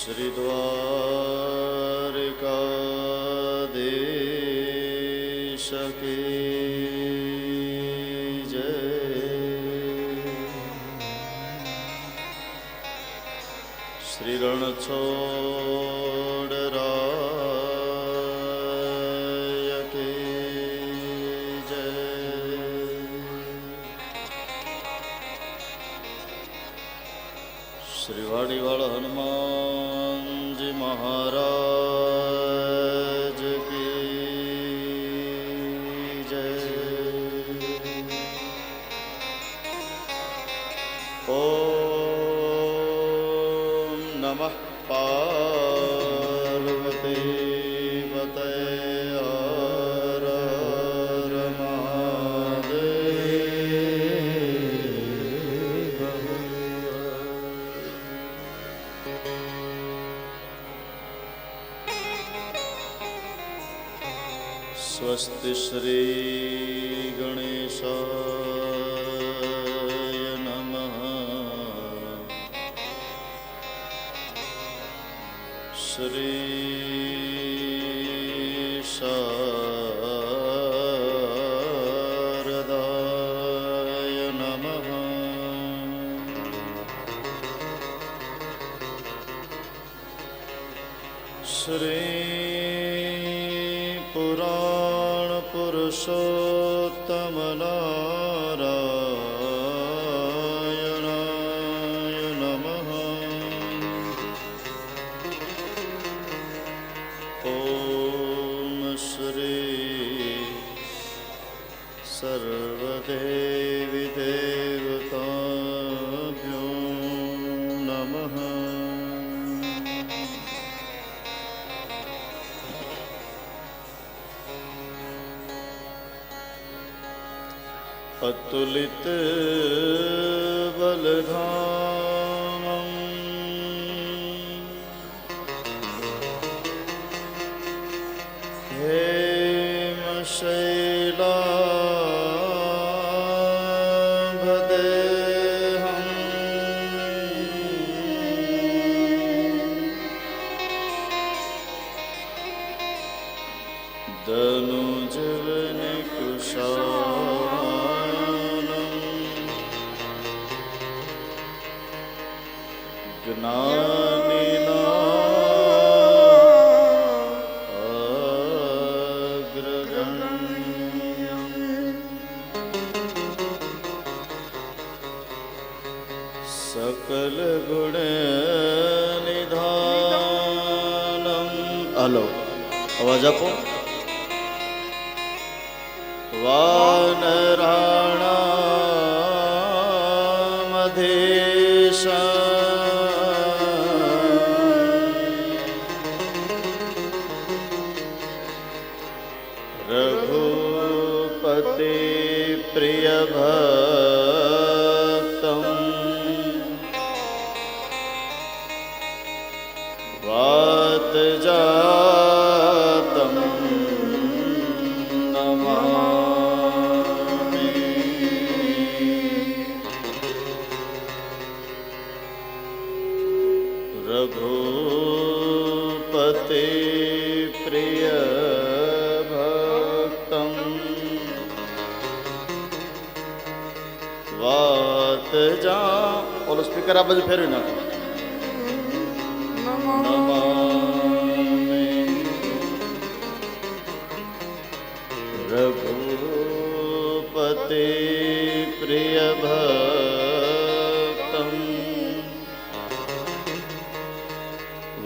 શ્રી દ્વારકાધીશ કી જય. શ્રી રણછોડ રાય કી જય. શ્રી વાડીવાળ હનુમાનજી મહારાજ કી જય. ઓમ નમઃ પાર્વતી પતય હર હર મહાદેવ. સ્વસ્તિ શ્રી ગણેશાય નમઃ. શ્રી શારદાય નમઃ. શ્રી પુરાણ પુરુષોત્તમ નારાયણાય નમઃ. ઓમ શ્રી સર્વદેવી દેવતાભ્યો નમઃ. અતુલિત બલધામં હેમશૈલાભદેહં દનુજવનકુશાલં જ્ઞાનિના અગ્રગણ્યં સકલ ગુણ નિધાનમ. હાલો, અવાજ આપો. વાનરાણામધીશં રઘુપતિ પ્રિય ભક્તં વાતજાતં નમામિ. રઘુપતિ પ્રિય ભક્તં વાતજા. ઓલો સ્પીકર આ બાજુ ફેરવી નાખો. નમામિ. રઘુપતિ પ્રિય ભક્તં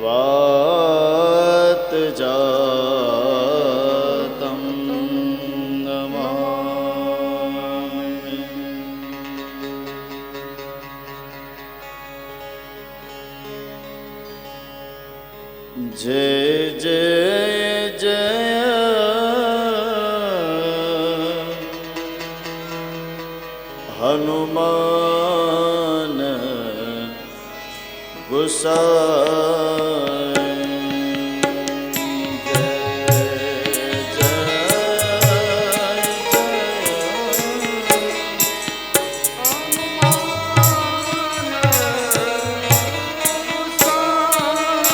વાતજાતં નમામિ. જય જય જય હનુમાન ગુસાઈ. હનુમાન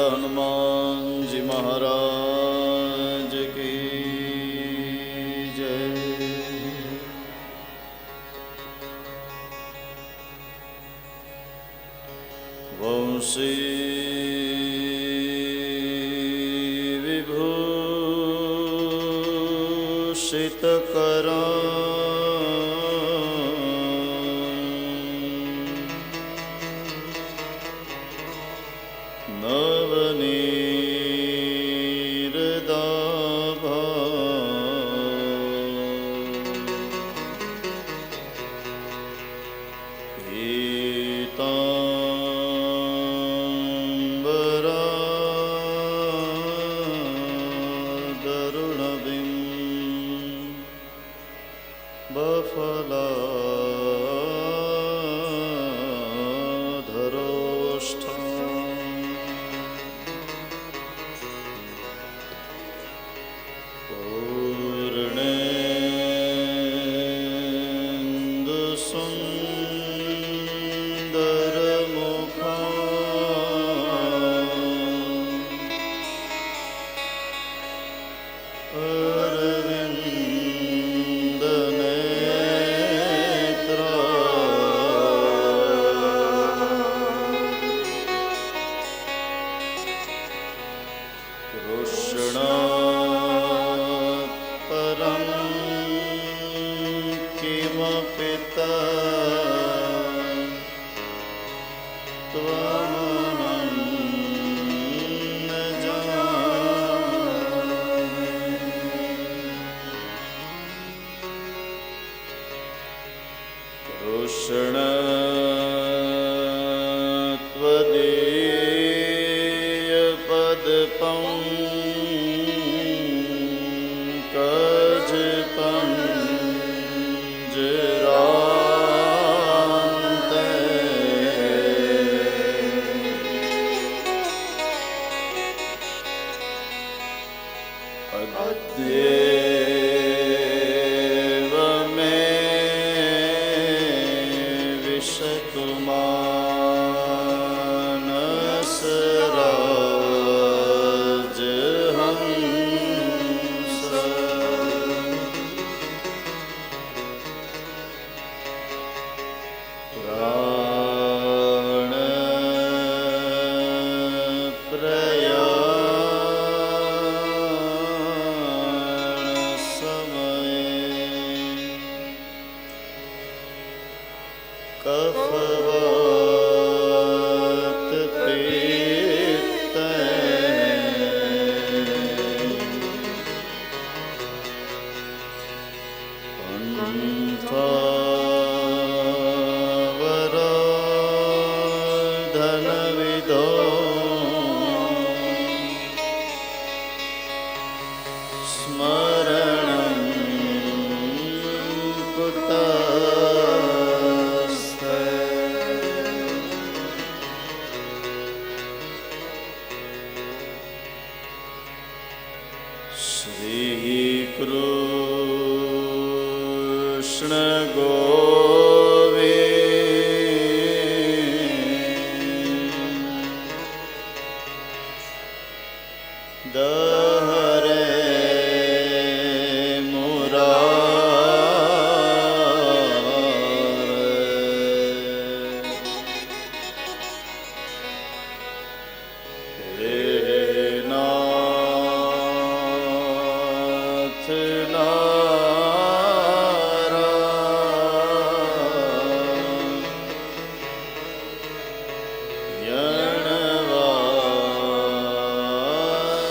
हनुमान जी महाराज की जय। वंशी विभूषित करा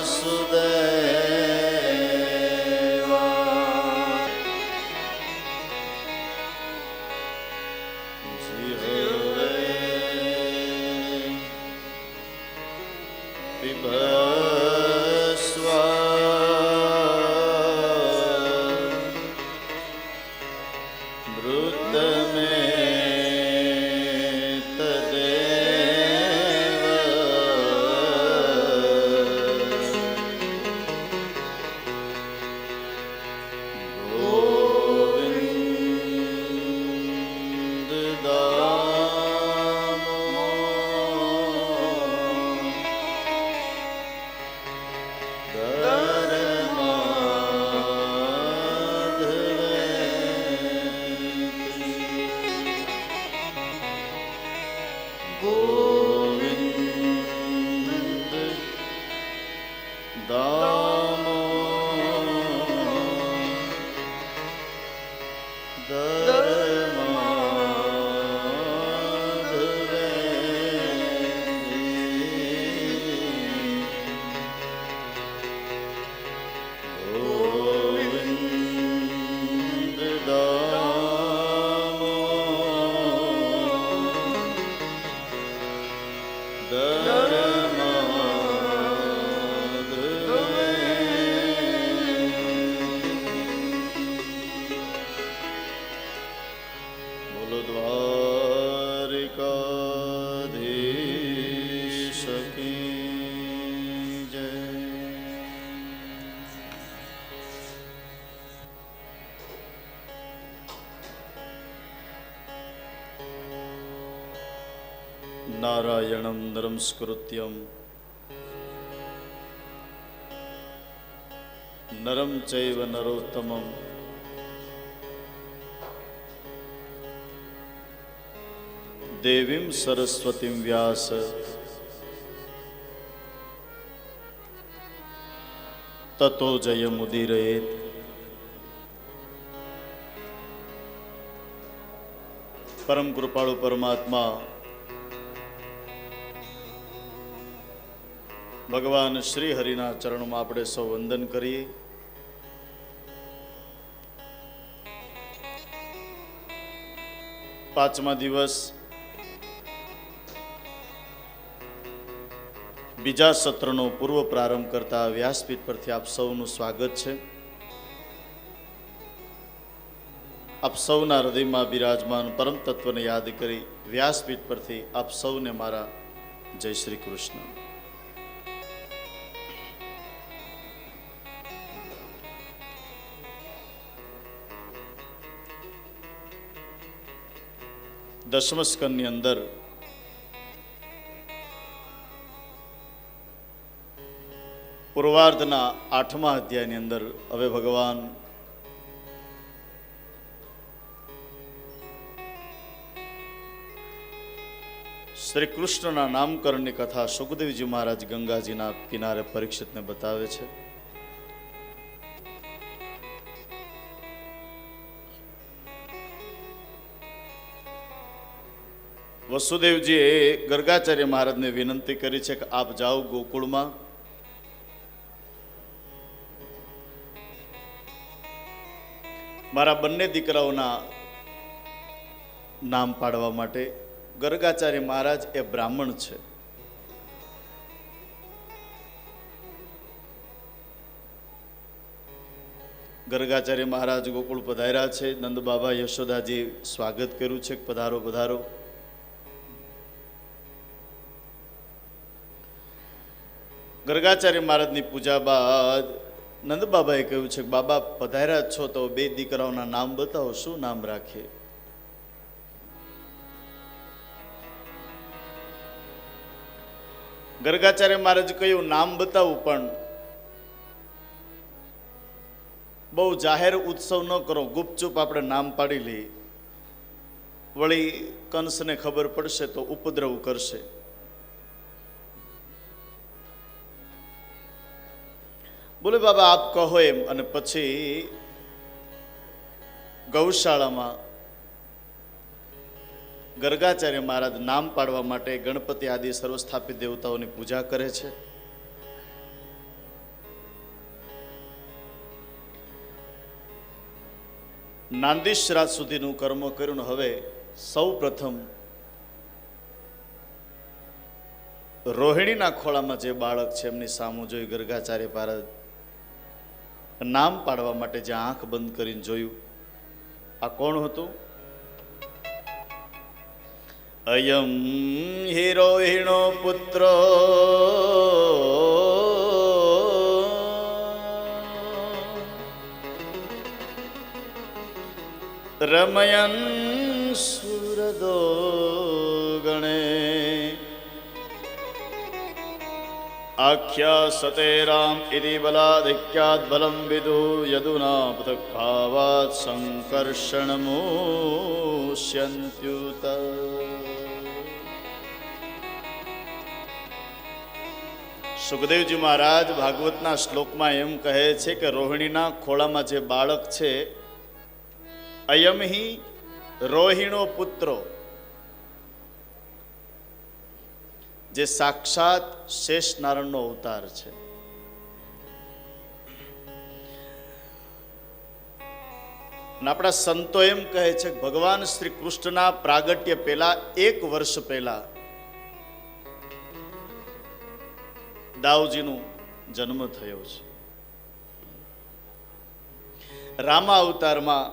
Sudev દામો નારાયણં નરંસ્કૃત્યં નરં ચૈવ નરોત્તમં દેવીં સરસ્વતીં વ્યાસ તતો જયમુદીરયેત. પરમ કૃપાળુ પરમાત્મા ભગવાન શ્રી હરિના ચરણમાં આપણે સૌ વંદન કરીએ. પાંચમા દિવસ બીજા સત્રનો પૂર્વ પ્રારંભ કરતા વ્યાસપીઠ પરથી આપ સૌનું સ્વાગત છે. આપ સૌના હૃદયમાં બિરાજમાન પરમ તત્વને યાદ કરી વ્યાસપીઠ પરથી આપ સૌને મારા જય શ્રી કૃષ્ણ. દશમ સ્કંદની અંદર પૂર્વાર્ધના 8મા અધ્યાયની અંદર હવે ભગવાન શ્રી કૃષ્ણના નામકરણની કથા સુખદેવજી મહારાજ ગંગાજીના કિનારે પરીક્ષિતને બતાવે છે. વસુદેવજીએ ગર્ગાચાર્ય મહારાજને વિનંતી કરી છે કે આપ જાઓ ગોકુળમાં, મારા બંને દીકરાઓના નામ પાડવા માટે. ગર્ગાચાર્ય મહારાજ એ બ્રાહ્મણ છે. ગર્ગાચાર્ય મહારાજ ગોકુળ પધાર્યા છે. નંદ બાબા યશોદાજી સ્વાગત કર્યું છે, પધારો પધારો. ગર્ગાચાર્ય મહારાજની પૂજા બાદ નંદ બાબાએ કહ્યું છે કે બાબા પધાર્યા છો તો બે દીકરાઓના નામ બતાવો, શું નામ રાખીએ? ગર્ગાચાર્ય મહારાજ કહ્યું નામ બતાવું, પણ બહુ જાહેર ઉત્સવ ન કરો, ગુપચુપ આપણે નામ પાડી લઈએ, વળી કંસને ખબર પડશે તો ઉપદ્રવ કરશે. બોલે બાબા આપ કહો એમ. અને પછી ગૌશાળામાં ગર્ગાચાર્ય મહારાજ નામ પાડવા માટે ગણપતિ આદિ સર્વસ્થાપિત દેવતાઓની પૂજા કરે છે. નાંદી શ્રાદ્ધ સુધીનું કર્મ કર્યું. હવે સૌ પ્રથમ રોહિણીના ખોળામાં જે બાળક છે એમની સામું જોઈ ગર્ગાચાર્ય મહારાજ નામ પાડવા માટે જે આંખ બંધ કરીને જોયું, આ કોણ હતું? અયમ હિ રોહિણો પુત્ર રમયન સુરદો ગણે આખ્યા સતે રામ ઇતિ બલાધિક્યાદ બલમ વિદુ યદુના પૃથક ભાવાત સંકર્ષણ મુષ્યન્ત્યુત. સુખદેવજી મહારાજ ભાગવતના શ્લોકમાં એમ કહે છે કે રોહિણીના ખોળામાં જે બાળક છે, અયમ હિ રોહિણો પુત્રો, જે સાક્ષાત શેષ નારાયણનો અવતાર છે. આપણા સંતો એમ કહે છે કે ભગવાન શ્રી કૃષ્ણના પ્રાગટ્ય પહેલા 1 વર્ષ પહેલા દાઉજીનો જન્મ થયો છે. રામા અવતારમાં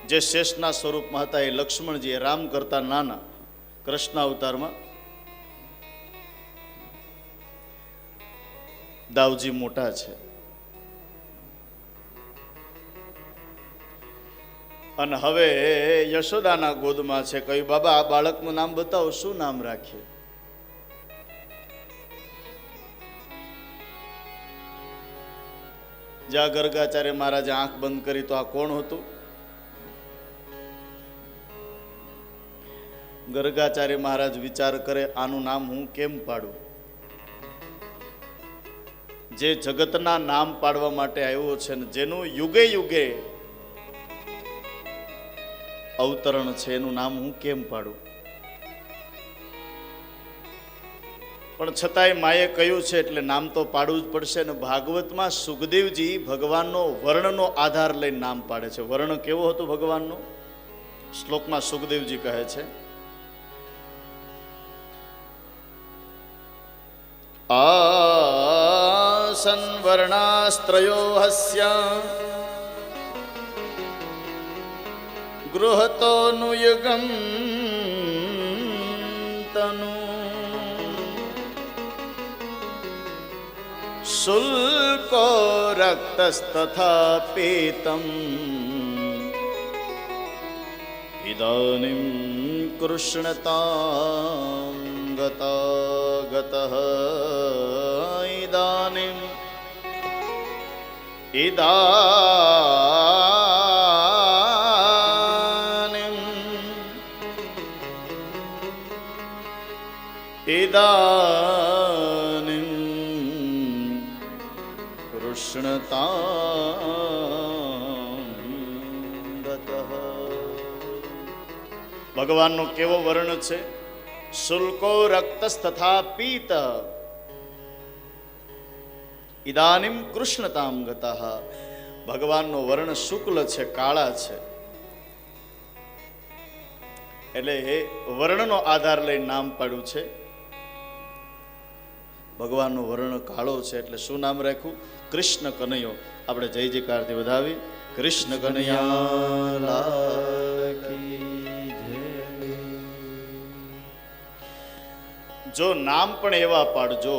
જે શેષના સ્વરૂપમાં હતા એ લક્ષ્મણજી, રામ કરતા નાના. કૃષ્ણ અવતારમાં દાઉજી મોટા છે. અને હવે યશોદાના ગોદમાં છે. કહ્યું, બાબા આ બાળકનું નામ બતાવો, શું નામ રાખીએ? જ્યાં ગર્ગાચાર્ય મહારાજે આંખ બંધ કરી તો આ કોણ હતું? ગર્ગાચાર્ય મહારાજ વિચાર કરે, આનું નામ હું કેમ પાડું? જે જગતના નામ પાડવા માટે આવ્યો છે ને જેનું યુગે યુગે અવતરણ છે, એનું નામ હું કેમ પાડું? પણ છતાંય માએ કહ્યું છે એટલે નામ તો પાડવું જ પડશે. ને ભાગવતમાં સુખદેવજી ભગવાનનો વર્ણનો આધાર લઈને નામ પાડે છે. વર્ણ કેવો હતો ભગવાનનો? શ્લોકમાં સુખદેવજી કહે છે, આસન વર્ણાસ્ત્રયો હસ્ય ગૃહતોનુયુગમ તનુ શુલ્કો રક્તસ્તથા પીતમ ઇદાનીમ કૃષ્ણતાં ગતઃ ઇદાનીમ ઇદાનીમ કૃષ્ણતાં ગતઃ. ભગવાનનો કેવો વર્ણ છે? શુલ્કો રક્તસ્તથા પીત ઇદાનીમ કૃષ્ણતામ ગતઃ. ભગવાનનો વર્ણ શુક્લ છે, કાળા છે. એટલે એ વર્ણનો આધાર લઈને નામ પાડ્યું છે. ભગવાનનો વર્ણ કાળો છે એટલે શું નામ રાખ્યું? કૃષ્ણ કનૈયો. આપણે જય જયકારથી વધાવી. કૃષ્ણ કનૈયા લાલ કી જય. જો નામ પણ એવા પાડજો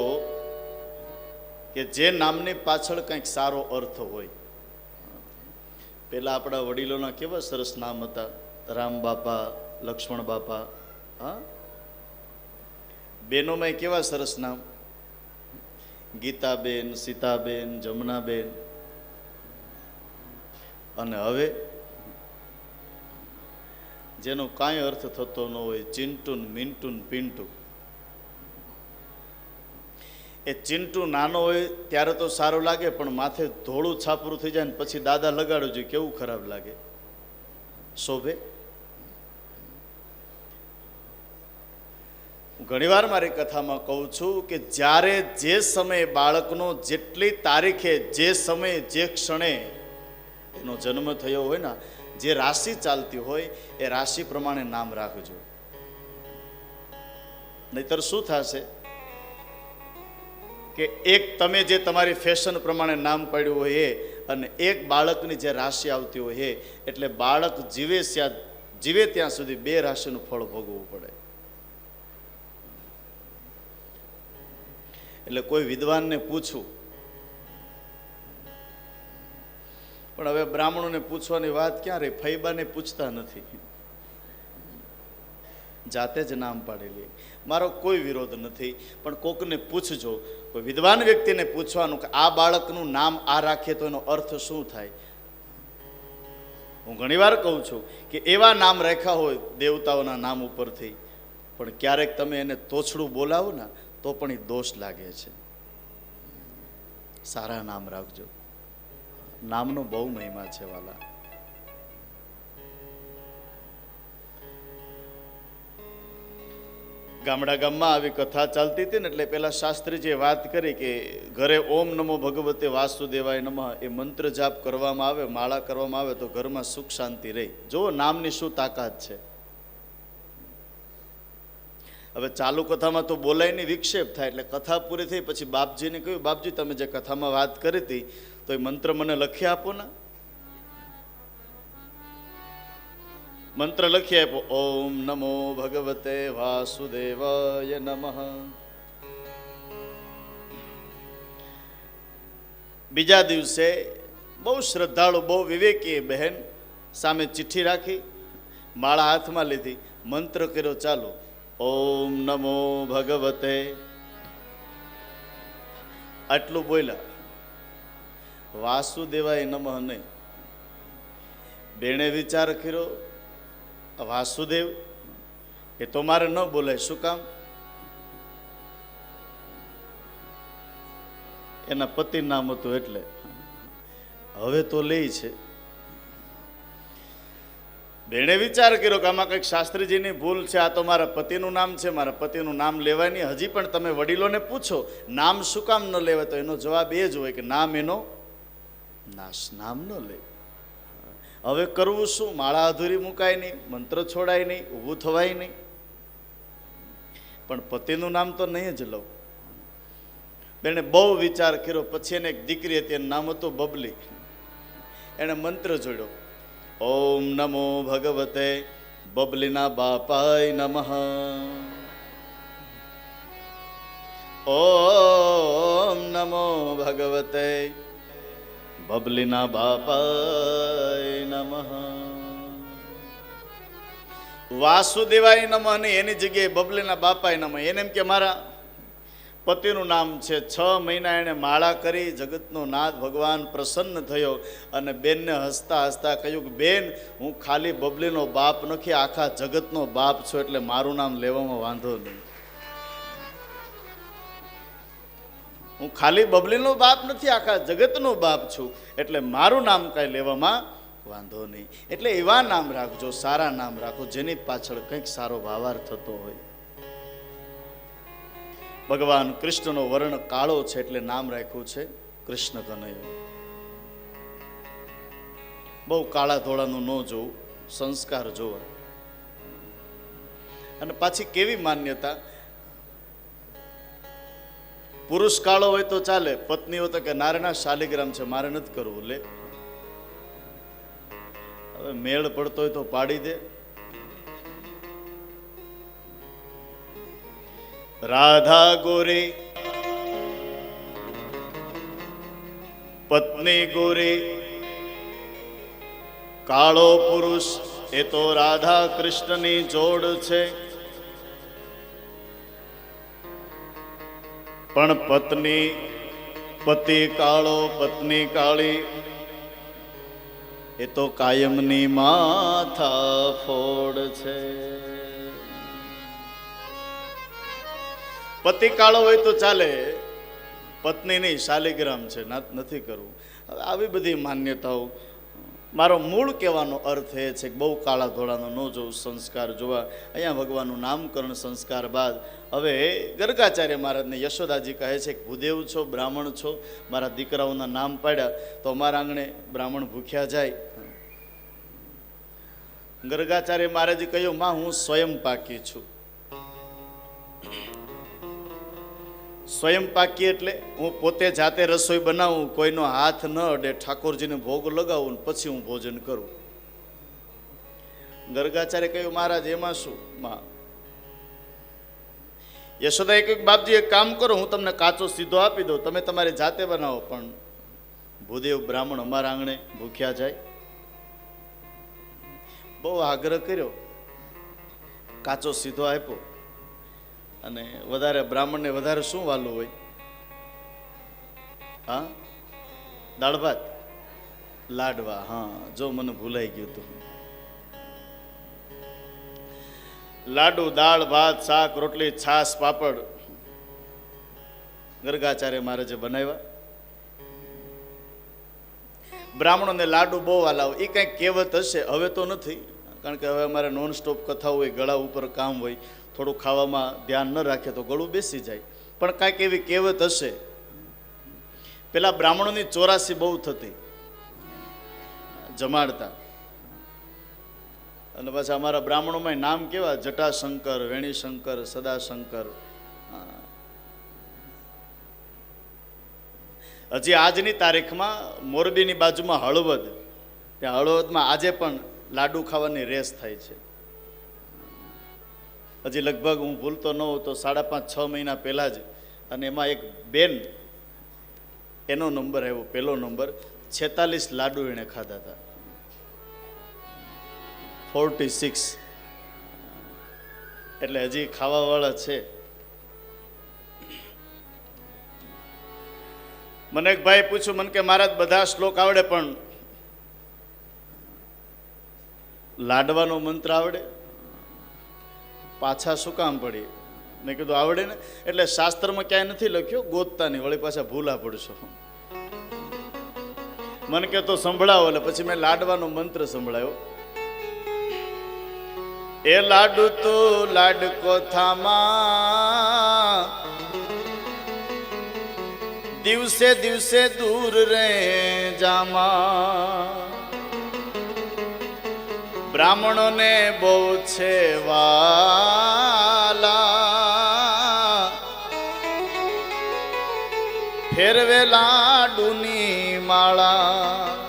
કે જે નામની પાછળ કંઈક સારો અર્થ હોય. પેલા આપણા વડીલોના કેવા સરસ નામ હતા, રામ બાપા, લક્ષ્મણ બાપા. હા, બેનોમાં કેવા સરસ નામ, ગીતાબેન, સીતાબેન, જમનાબેન. અને હવે જેનો કાંઈ અર્થ થતો ન હોય, ચિંટુન, મિન્ટુન, પિન્ટુ. એ ચિંટુ નાનો હોય ત્યારે તો સારું લાગે, પણ માથે ધોળું છાપરું થઈ જાય ને પછી દાદા લગાડવું જોઈએ, કેવું ખરાબ લાગે, શોભે? ઘણીવાર મારી કથામાં કહું છું કે જ્યારે જે સમયે બાળકનો જેટલી તારીખે, જે સમયે, જે ક્ષણે એનો જન્મ થયો હોય ને, જે રાશિ ચાલતી હોય એ રાશિ પ્રમાણે નામ રાખજો. નહીતર શું થશે કે એક તમે જે તમારી ફેશન પ્રમાણે નામ પાડ્યું હોય એ, અને એક બાળકની જે રાશિ આવતી હોય એ, એટલે બાળક જીવે ત્યાં સુધી બે રાશિનું ફળ ભોગવવું પડે. એટલે કોઈ વિદ્વાનને પૂછવું, પણ હવે બ્રાહ્મણોને પૂછવાની વાત ક્યાં રહી? ફૈબાને પૂછતા નથી, જાતે જ નામ પાડી લે. મારો કોઈ વિરોધ નથી, પણ કોકને પૂછજો, કોઈ વિદ્વાન વ્યક્તિને પૂછવાનું કે આ બાળકનું નામ આ રાખીએ તો એનો અર્થ શું થાય. હું ઘણીવાર કહું છું કે એવા નામ રાખ્યા હોય દેવતાઓના નામ ઉપરથી, પણ ક્યારેક તમે એને તોછડું બોલાવો ને તો પણ એ દોષ લાગે છે. સારા નામ રાખજો. નામનો બહુ મહિમા છે વાલા. ગામડા ગામમાં આવી કથા ચાલતી હતી ને એટલે પેલા શાસ્ત્રીજીએ વાત કરી કે ઘરે ઓમ નમો ભગવતે વાસુદેવાય નમઃ એ મંત્ર જાપ કરવામાં આવે, માળા કરવામાં આવે તો ઘરમાં સુખ શાંતિ રહે. જુઓ નામની શું તાકાત છે. હવે ચાલુ કથામાં તો બોલાય નહીં, વિક્ષેપ થાય. એટલે કથા પૂરી થઈ પછી બાપજીને કહ્યું, બાપજી તમે જે કથામાં વાત કરી હતી તો એ મંત્ર મને લખી આપો ને. મંત્ર લખી આપ્યો, ઓમ નમો ભગવતે વાસુદેવાય નમઃ. બીજા દિવસે બહુ શ્રદ્ધાળુ, બહુ વિવેકી બહેન સામે ચિઠ્ઠી રાખી, માળા હાથમાં લીધી, મંત્ર કર્યો ચાલુ, ઓમ નમો ભગવતે. આટલું બોલ્યા, વાસુદેવાય નમઃ નહીં. બેણે વિચાર કર્યો, વાસુદેવ એ તો મારે ન બોલાય. શું કામ? એના પતિ નામ હતું એટલે. હવે તો લે છે. બેણે વિચાર કર્યો કે આમાં કંઈક શાસ્ત્રીજીની ભૂલ છે. આ તો મારા પતિનું નામ છે, મારા પતિનું નામ લેવાય નહીં. હજી પણ તમે વડીલોને પૂછો નામ શું કામ ન લેવાય, તો એનો જવાબ એ જ હોય કે નામ એનો નાશ, નામ ન લે. હવે કરવું શું? માળા અધૂરી મુકાય નહીં, મંત્ર છોડાય નહીં, ઊભું થવાય નહીં. પણ પતિનું નામ તો નહીં જ લઉં. બેને બહુ વિચાર કર્યો. પછી એને એક દીકરી હતી, એનું નામ હતું બબલી. એણે મંત્ર જોડ્યો, ઓમ નમો ભગવતે બબલીના બાપાય નમઃ. ઓમ નમો ભગવતે બબલીના બાપાય નમઃ. વાસુદેવાય નમઃ અને એની જગ્યાએ બબલીના બાપાય નમઃ. એને એમ કે મારા પતિનું નામ છે. 6 મહિના એને માળા કરી, જગતનો નાથ ભગવાન પ્રસન્ન થયો અને બેનને હસતા હસતા કહ્યું કે બેન, હું ખાલી બબલીનો બાપ નથી, આખા જગતનો બાપ છું, એટલે મારું નામ લેવામાં વાંધો નહીં. હું ખાલી બબલીનો બાપ નથી, આખા જગતનો બાપ છું, એટલે મારું નામ કાંઈ લેવામાં વાંધો નહીં. એટલે એવા નામ રાખજો, સારા નામ રાખો, જેની પાછળ કંઈક સારો ભાવાર્થ થતો હોય. ભગવાન કૃષ્ણનો વર્ણ કાળો છે એટલે નામ રાખ્યું છે કૃષ્ણ કનૈયો. બહુ કાળા ધોળાનું ન જોવું, સંસ્કાર જોવા. અને પાછી કેવી માન્યતા, પુરુષ કાળો હોય તો ચાલે, પત્નીઓ તો કે નારના શાલિગ્રામ છે, મારે નથી કરવું. લે હવે મેળ પડતો હોય તો પાડી દે. રાધા ગોરી, પત્ની ગોરી, કાળો પુરુષ, એ તો રાધા કૃષ્ણની જોડ છે. પણ પત્ની, પતિ કાળો, પત્ની કાળી, એ તો કાયમની માથા ફોડ છે. પતિ કાળો હોય તો ચાલે, પત્ની નહીં, શાલિગ્રામ છે, નથી કરવું. હવે આવી બધી માન્યતાઓ. મારો મૂળ કહેવાનો અર્થ એ છે કે બહુ કાળા ધોળાનો ન જોવું, સંસ્કાર જોવા. અહીંયા ભગવાનનું નામકરણ સંસ્કાર બાદ હવે ગર્ગાચાર્ય મહારાજને યશોદાજી કહે છે કે ભૂદેવ છો, બ્રાહ્મણ છો, મારા દીકરાઓના નામ પાડ્યા તો અમારા આંગણે બ્રાહ્મણ ભૂખ્યા જાય. ગર્ગાચાર્ય મહારાજે કહ્યું, માં હું સ્વયં પાકી છું. સ્વયં પાકી એટલે હું પોતે જાતે રસોઈ બનાવું, કોઈનો હાથ ન અડે, ઠાકોરજીને ભોગ લગાવું, પછી હું ભોજન કરું. ગર્ગાચાર્ય કહ્યું, મહારાજ એમાં શું? માં યશોદાએ કહ્યું, બાપજી એક કામ કરો, હું તમને કાચો સીધો આપી દઉં, તમે તમારી જાતે બનાવો, પણ ભૂદેવ બ્રાહ્મણ અમારા આંગણે ભૂખ્યા જાય. બહુ આગ્રહ કર્યો, કાચો સીધો આપ્યો. અને વધારે બ્રાહ્મણને વધારે શું વાલું હોય? હા, દાળ ભાત, લાડવા. હા, જો મને ભૂલાઈ ગયું હતું. લાડુ, દાળ ભાત, શાક, રોટલી, છાશ, પાપડ ગર્ગાચાર્ય મહારાજે બનાવ્યા. બ્રાહ્મણોને લાડુ બહુ વાલા હોય, એ કંઈક કહેવત હશે, હવે તો નથી, કારણ કે હવે અમારે નોન સ્ટોપ કથા હોય, ગળા ઉપર કામ હોય, થોડું ખાવામાં ધ્યાન ન રાખે તો ગળું બેસી જાય, પણ કાંઈક એવી કહેવત હશે. પેલા બ્રાહ્મણોની ચોરાસી બહુ થતી, જમાડતા. અને પાછા અમારા બ્રાહ્મણોમાં નામ કેવા, જટાશંકર, વેણીશંકર, સદાશંકર. હજી આજની તારીખમાં મોરબીની બાજુમાં હળવદ, ત્યાં હળવદમાં આજે પણ લાડુ ખાવાની રેસ થાય છે. હજી લગભગ હું ભૂલતો ન હોઉં તો 5.5-6 મહિના પહેલાં જ, અને એમાં એક બેન, એનો નંબર આવ્યો, પહેલો નંબર, 46 લાડુ એણે ખાધા હતા. 46. એટલે હજી ખાવાવાળા છે. મને એક ભાઈ પૂછ્યું, મને કે મહારાજ બધા શ્લોક આવડે પણ લાડવાનો મંત્ર આવડે? પાછા શું કામ પડી? મેં કીધું આવડે ને, એટલે શાસ્ત્રમાં ક્યાંય નથી લખ્યો, ગોતતા નહીં, વળી પાછા ભૂલા પડશો. મને કે તો સંભળાવો. એટલે પછી મેં લાડવાનો મંત્ર સંભળાયો. એ લાડુ તો લાડકો થામા, દિવસે દિવસે દૂર રે જામા, બ્રાહ્મણોને બહુ છે વાલા, ફેરવે લાડુની માળા.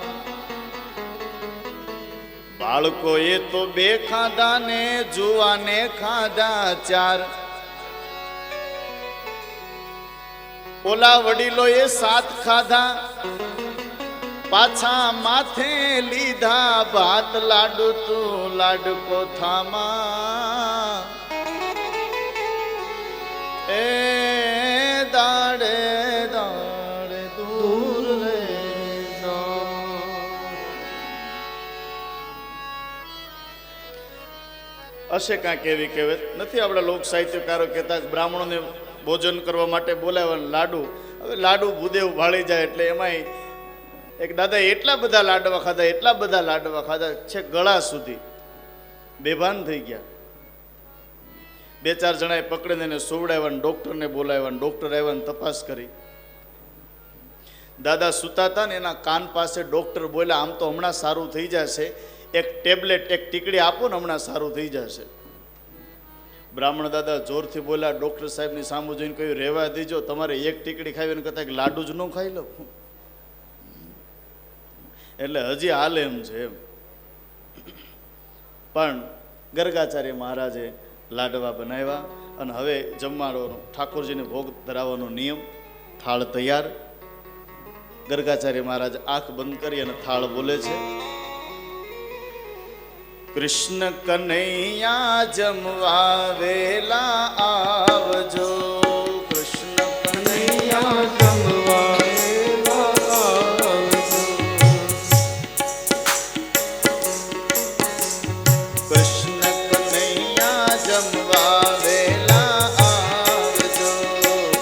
બાળકોએ તો 2 ખાધા ને જુવાને ખાધા 4, ઓલા વડીલોએ 7 ખાધા, પાછા માથે લીધા ભાત. લાડુ તું લાડકો થામા, એ દાડે દાડે દૂર રે હશે કાંઈક એવી કહેવત. નથી આપણા લોક સાહિત્યકારો કહેતા બ્રાહ્મણોને ભોજન કરવા માટે બોલાવ્યા લાડુ. હવે લાડુ ભૂદેવ ભાળી જાય, એટલે એમાંય એક દાદા એટલા બધા લાડવા ખાધા, એટલા બધા લાડવા ખાધા છે, ગળા સુધી બેભાન થઈ ગયા. 2-4 જણાએ પકડીને એને સોવડાવ્યા, ડોક્ટરને બોલાવ્યા, ડોક્ટર આવ્યા, તપાસ કરી. દાદા સૂતા હતા ને એના કાન પાસે ડોક્ટર બોલ્યા, આમ તો હમણાં સારું થઈ જશે, એક ટેબ્લેટ, એક ટીકડી આપો ને હમણાં સારું થઈ જશે. બ્રાહ્મણ દાદા જોરથી બોલ્યા, ડોક્ટર સાહેબની સામું જોઈને કહ્યું, રહેવા દેજો, તમારે એક ટીકડી ખાવી કરતા એક લાડુ જ ન ખાઈ લો. એટલે હજી હાલે એમ છે એમ. પણ ગર્ગાચાર્ય મહારાજે લાડવા બનાવ્યા, અને હવે જમવાનો, ઠાકોરજીને ભોગ ધરાવવાનો નિયમ. થાળ તૈયાર. ગર્ગાચાર્ય મહારાજ આંખ બંધ કરી અને થાળ બોલે છે. કૃષ્ણ કનૈયા જમવા વેલા આવજો, કૃષ્ણ કનૈયા જમવા વેલા આવજો, કૃષ્ણ કનૈયા જમવા વેલા આવજો,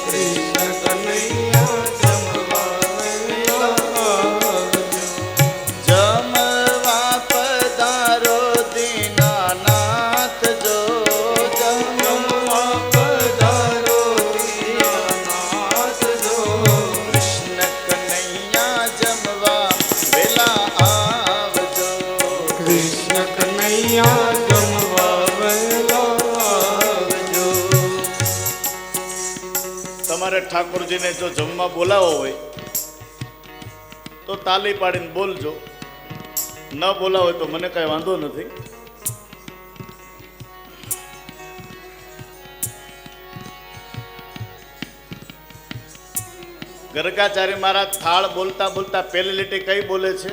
કૃષ્ણ કનૈયા જમવા વેલા આવજો, જમવા પધારો દીનાનાથ જો, જમવા પધારો દીનાનાથ જો, કૃષ્ણ કનૈયા જમવા વેલા આવજો, કૃષ્ણ કનૈયા જમવા વેલા આવજો. તમારે ઠાકોરજીને જો જમવા બોલાવો હોય તો તાલી પાડીને બોલજો, ન બોલાવો હોય તો મને કઈ વાંધો નથી. ગર્ગાચાર્ય મહારાજ થાળ બોલતા બોલતા પહેલી લીટી કઈ બોલે છે?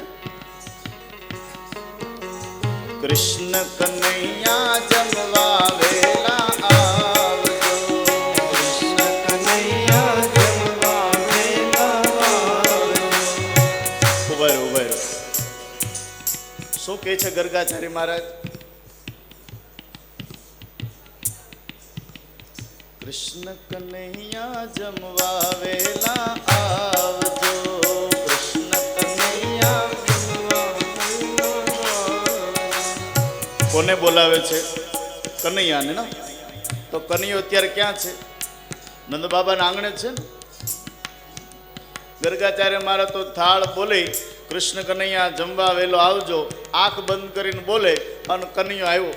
કૃષ્ણ કનૈયા જમવા વેલા આવજો, કૃષ્ણ કનૈયા જમવા વેલા આવજો. ઉભા રહો, ઉભા રહો. શું કહે છે ગર્ગાચાર્ય મહારાજ? કૃષ્ણ કનૈયા જમવા વેલા કોને બોલાવે છે? કનૈયાને ને. તો કનૈયો અત્યારે ક્યાં છે? નંદ બાબાના આંગણે છે ને. ગર્ગાચાર્ય મારે તો થાળ બોલી, કૃષ્ણ કનૈયા જમવા વેલો આવજો, આંખ બંધ કરીને બોલે અને કનૈયો આવ્યો.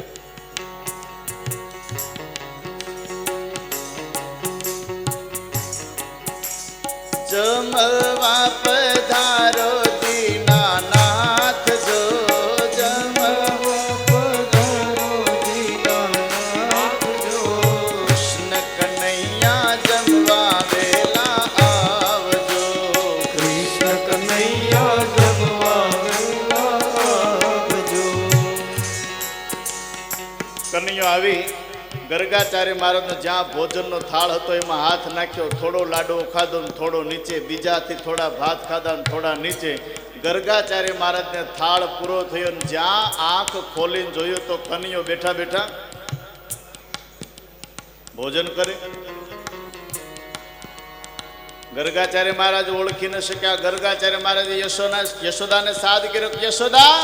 જમવા પધારો દીનાનાથ જો, જમવા પધારો દીનાનાથ જો, કૃષ્ણ કનૈયા જમવા વેલા આવજો, કૃષ્ણ કનૈયા જમવા વેલા આવજો. કનૈયો આવી ગર્ગાચાર્ય મહારાજનો જ્યાં ભોજનનો થાળ હતો એમાં હાથ નાખ્યો, થોડો લાડવો ખાધો ને થોડો નીચે, બીજાથી થોડા ભાત ખાધા ને થોડા નીચે. ગર્ગાચાર્ય મહારાજને થાળ પૂરો થયો ને જ્યાં આંખ ખોલીને જોયું તો કનૈયો બેઠા બેઠા ભોજન કરે. ગર્ગાચાર્ય મહારાજ ઓળખી ન શક્યા. ગર્ગાચાર્ય મહારાજે યશોદાને સાદ કર્યો, યશોદા.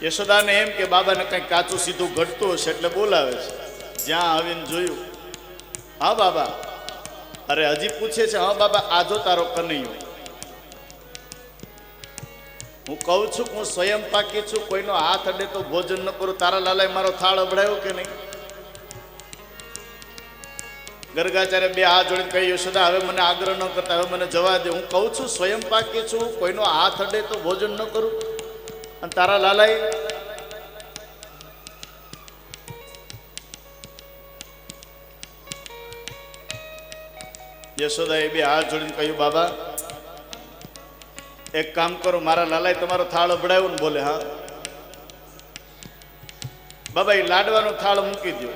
યશોદાને એમ કે બાબાને કંઈક કાચું સીધું ઘટતું હશે એટલે બોલાવે છે. જ્યાં આવીને જોયું, હા બાબા. અરે હજી પૂછે છે, હા બાબા આજો તારો કનૈયો. હું કહું છું હું સ્વયં પાકી છું, કોઈનો હાથ અડે તો ભોજન ન કરું. તારા લાલાએ મારો થાળ અબડાયો કે નહીં? ગર્ગાચાર્ય બે હાથ જોડીને કહી, યશોદા હવે મને આગ્રહ ન કરતા, હવે મને જવા દે. હું કહું છું સ્વયં પાકી છું, કોઈનો હાથ અડે તો ભોજન ન કરું. અને તારા લાલાએ યશોદાએ બે હાથ જોડીને કહ્યું, બાબા એક કામ કરો, મારા લાલાએ તમારો થાળ અભડાયો ને? બોલે હા. બાબા એ લાડવાનો થાળ મૂકી દો,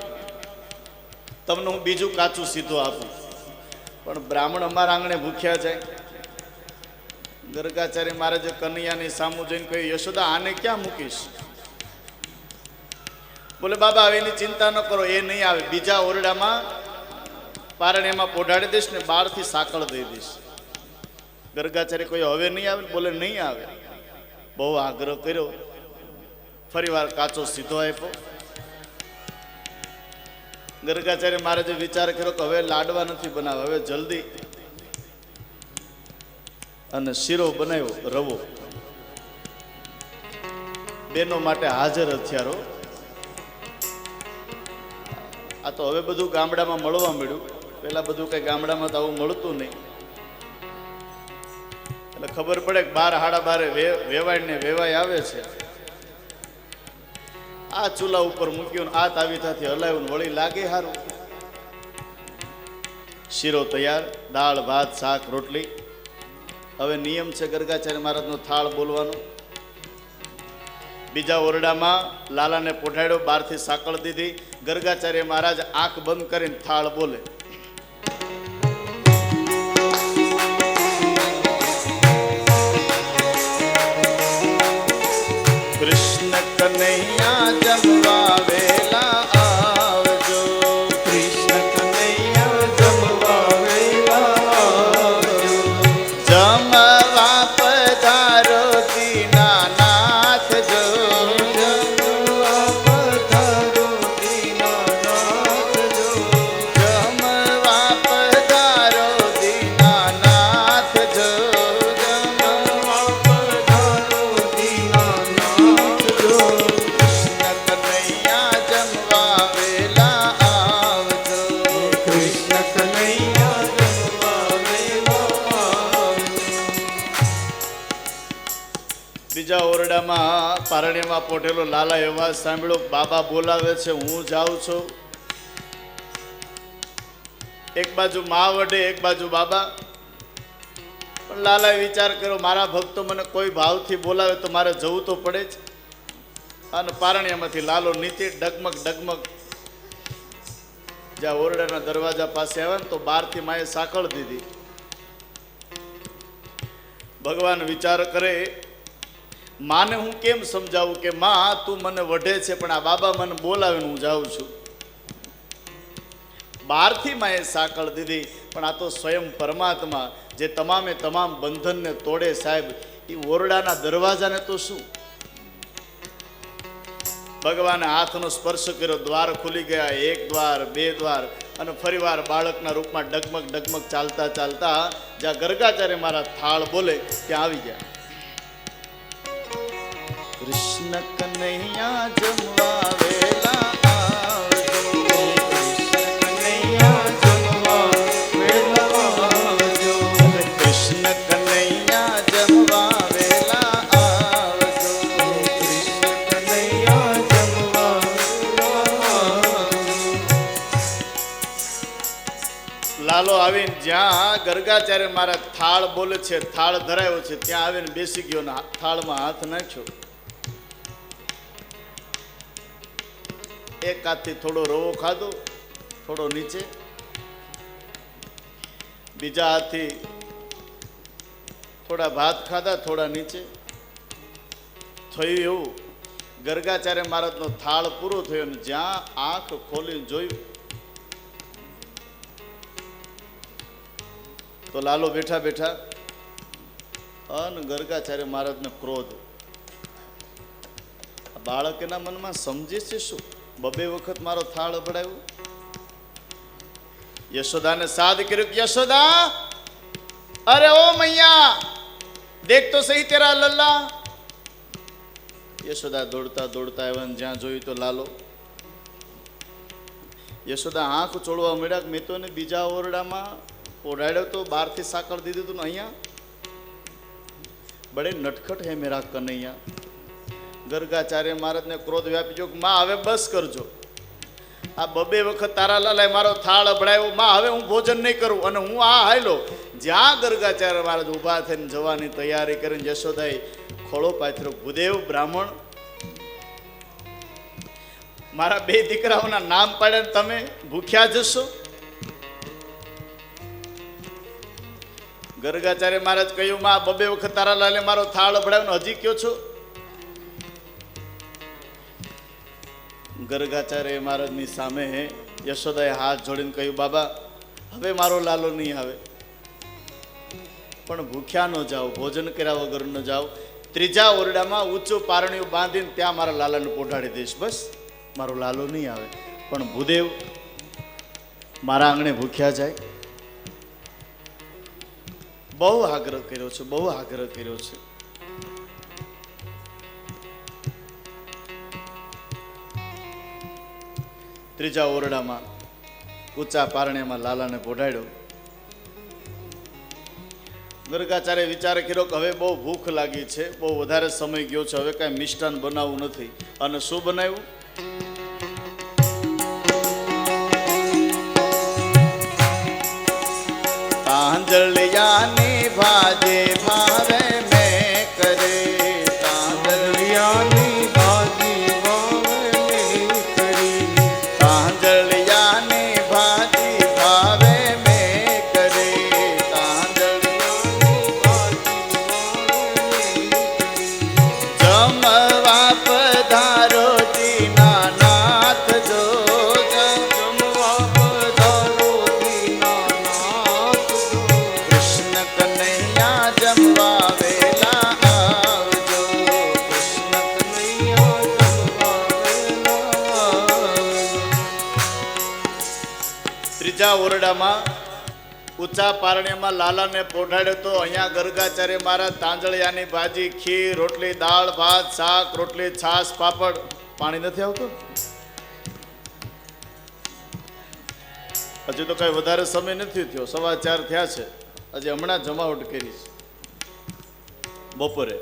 તમને હું બીજું કાચું સીધું આપું. પણ બ્રાહ્મણ અમારા આંગણે ભૂખ્યા જાય. ગર્ગાચાર્ય મહારાજે કનૈયાની સામું જોઈને કહ્યું, યશોદા આને ક્યાં મૂકીશ? બોલે બાબા હવે એની ચિંતા ન કરો, એ નહીં આવે. બીજા ઓરડામાં પારણ્યમાં પોઢાડી દઈશ ને બહારથી સાંકળ દઈ દઈશ. ગર્ગાચાર્ય કહ્યું હવે નહીં આવે? બોલે નહીં આવે. બહુ આગ્રહ કર્યો, ફરી વાર કાચો સીધો આપ્યો. ગર્ગાચાર્ય મહારાજે વિચાર કર્યો કે હવે લાડવા નથી બનાવે, હવે જલ્દી અને શીરો બનાવ્યો, રવો. બેનો માટે હાજર હથિયારો. આ તો હવે બધું ગામડામાં મળવા મળ્યું. પેલા બધું કઈ ગામડામાં તો આવું મળતું નહીં. એટલે ખબર પડે કે 12 સાડા 12 વેવાય ને વેવાય આવે છે. આ ચૂલા ઉપર મૂક્યું, આ તાવીથાથી હલાવ્યું, વળી લાગે સારું. શીરો તૈયાર, દાળ ભાત શાક રોટલી. હવે નિયમ છે ગર્ગાચાર્ય મહારાજનો થાળ બોલવાનો. બીજા ઓરડામાં લાલાને પોઢાડ્યો, બહારથી સાંકળ દીધી. ગર્ગાચાર્ય મહારાજ આંખ બંધ કરીને થાળ બોલે. કૃષ્ણ કનૈયા જમવા વેલા આવજો, કૃષ્ણ કનૈયા જમવા વેલા આવજો, જમવા પધારો દીનાનાથ જો, જમવા પધારો દીનાનાથ જો, જમવા પધારો દીનાનાથ જો, જમવા પધારો દીનાનાથ જો, કૃષ્ણ કનૈયા જમવા વેલા આવજો, કૃષ્ણ કનૈયા જમવા વેલા આવજો. બીજા ઓરડામાં પારણ્યમાં પોટેલો લાલા અવાજ સાંભળ્યો, બાબા બોલાવે છે, હું જાઉં છું. એક બાજુ મા વડે, એક બાજુ બાબા. પણ લાલાએ વિચાર કર્યો, મારા ભક્તો મને કોઈ ભાવથી બોલાવે તો મારે જવું તો પડે જ. અને પારણ્યમાંથી લાલો નીચે ડગમગ ડગમગ જ્યાં ઓરડાના દરવાજા પાસે આવ્યા ને તો બહારથી માએ સાંકળ દીધી. ભગવાન વિચાર કરે, માને હું કેમ સમજાવું કે માં તું મને વઢે છે, પણ આ બાબા મને બોલાવીને હું જાઉં છું. બહારથી માએ સાંકળ દીધી, પણ આ તો સ્વયં પરમાત્મા જે તમામે તમામ બંધનને તોડે સાહેબ, એ ઓરડાના દરવાજાને તો શું, ભગવાને હાથનો સ્પર્શ કર્યો, દ્વાર ખુલી ગયા, એક દ્વાર, બે દ્વાર, અને ફરીવાર બાળકના રૂપમાં ડગમગ ડગમગ ચાલતા ચાલતા જ્યાં ગર્ગાચાર્ય મારા થાળ બોલે ત્યાં આવી ગયા. કૃષ્ણ કનૈયા જમવા વેલા આવજો, કૃષ્ણ કનૈયા જમવા વેલા આવજો, કૃષ્ણ કનૈયા જમવા વેલા આવજો, કૃષ્ણ કનૈયા જમવા વેલા આવજો. લાલો આવીને જ્યાં ગર્ગાચાર્ય મારા થાળ બોલે છે, થાળ ધરાયો છે, ત્યાં આવીને બેસી ગયો ને થાળમાં હાથ નાખ્યો. એક હાથથી થોડો રવો ખાધો, થોડો નીચે, બીજા હાથથી થોડા ભાત ખાધા, થોડા નીચે. થયું એવું, ગર્ગાચાર્ય મહારાજનો થાળ પૂરો થયો ને જ્યાં આંખ ખોલીને જોયું તો લાલો બેઠા બેઠા અને ગર્ગાચાર્ય મહારાજને ક્રોધ. બાળક એના મનમાં સમજે છે શું? બબે વખત મારો થાળ અભડાયો. યશોદાને સાદ કર્યું, યશોદા, અરે ઓ મૈયા, દેખ તો સહી તેરા લલ્લા. યશોદા દોડતા દોડતા આવ્યા, જ્યાં જોયું તો લાલો. યશોદા આંખ ચોળવા મળ્યા કે મેં તો એને બીજા ઓરડામાં ઓઢાડ્યો તો, બહારથી સાકળ દીધું હતું ને અહીંયા બડે નટખટ હે મેરા કનૈયા. ગર્ગાચાર્ય મહારાજને ક્રોધ વ્યાપી ગયો કે માં હવે બસ કરજો, આ બબે વખત તારા લાલાએ મારો થાળ અભડાયો, માં હવે હું ભોજન નહીં કરું. અને હું આ હાયલો. જ્યાં ગર્ગાચાર્ય મહારાજ ઊભા થઈને જવાની તૈયારી કરીને યશોદાએ ખોળો પાથર્યો. ભૂદેવ બ્રાહ્મણ, મારા બે દીકરાઓના નામ પાડ્યા, તમે ભૂખ્યા જશો. ગર્ગાચાર્ય મહારાજ કહ્યું, માં બબે વખત તારા લાલે મારો થાળ અભડાયો, હજી કયો છો? ગર્ગાચાર્ય મહારાજની સામે યશોદાએ હાથ જોડીને કહ્યું, બાબા હવે મારો લાલો નહીં આવે, પણ ભૂખ્યા ન જાઓ, ભોજન કર્યા વગર ન જાઓ. ત્રીજા ઓરડામાં ઊંચું પારણિયું બાંધીને ત્યાં મારા લાલાને પોઢાડી દઈશ, બસ મારો લાલો નહીં આવે. પણ ભૂદેવ મારા આંગણે ભૂખ્યા જાય. બહુ આગ્રહ કર્યો છે, બહુ આગ્રહ કર્યો છે. ત્રીજા ઓરડામાં ઊંચા પારણ્યામાં લાલાને પોઢાડ્યો. ગર્ગાચાર્ય વિચાર કર્યો કે હવે બહુ ભૂખ લાગી છે, બહુ વધારે સમય ગયો છે, હવે કાંઈ મિષ્ટાન બનાવવું નથી. અને શું બનાવ્યું? તાંજળિયાની ભાજે ભાવે મેં કરે, તાંજળિયાની ભાજી ભાવે મેં કરી, તાંજળિયાની ભાજી ભાવે મેં કરે, તાંજળિયાની ભાજી ભાવે મેં કરી. જમવા પધારો જીના નાથ જો, જમવા પધારો જીના નાથ જો, કૃષ્ણ કનૈયા જમવા વેલા આવજો, કૃષ્ણ કનૈયા જમવા વેલા આવજો. ત્રીજા ઓરડામાં ઊંચા પારણ્યમાં લાલાને પોઢાડ્યો તો અહીંયા ગર્ગાચાર્ય મહારાજ તાંજળિયાની ભાજી, ખીર, રોટલી, દાળ, ભાત, શાક, રોટલી, છાશ, પાપડ. પાણી નથી આવતું? હજી તો કઈ વધારે સમય નથી થયો, 4:15 થયા છે. હજી હમણાં જમાવટ કરી છે બપોરે.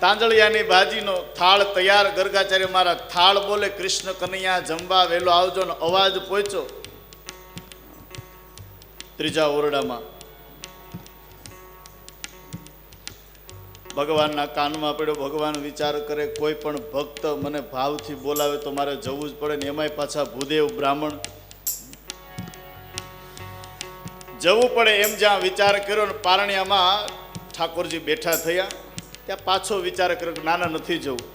તાંજળિયાની ભાજીનો થાળ તૈયાર. ગર્ગાચાર્ય મહારાજ થાળ બોલે, કૃષ્ણ કનૈયા જમવા વેલો આવજો. ને અવાજ પહોંચ્યો ત્રીજા ઓરડામાં. ભગવાનના કાનમાં પડ્યો. ભગવાન વિચાર કરે, કોઈ પણ ભક્ત મને ભાવથી બોલાવે તો મારે જવું જ પડે ને, એમાંય પાછા ભૂદેવ બ્રાહ્મણ, જવું પડે. એમ જ્યાં વિચાર કર્યો ને પારણિયામાં ઠાકોરજી બેઠા થયા, ત્યાં પાછો વિચાર કર્યો કે નાના નથી જવું,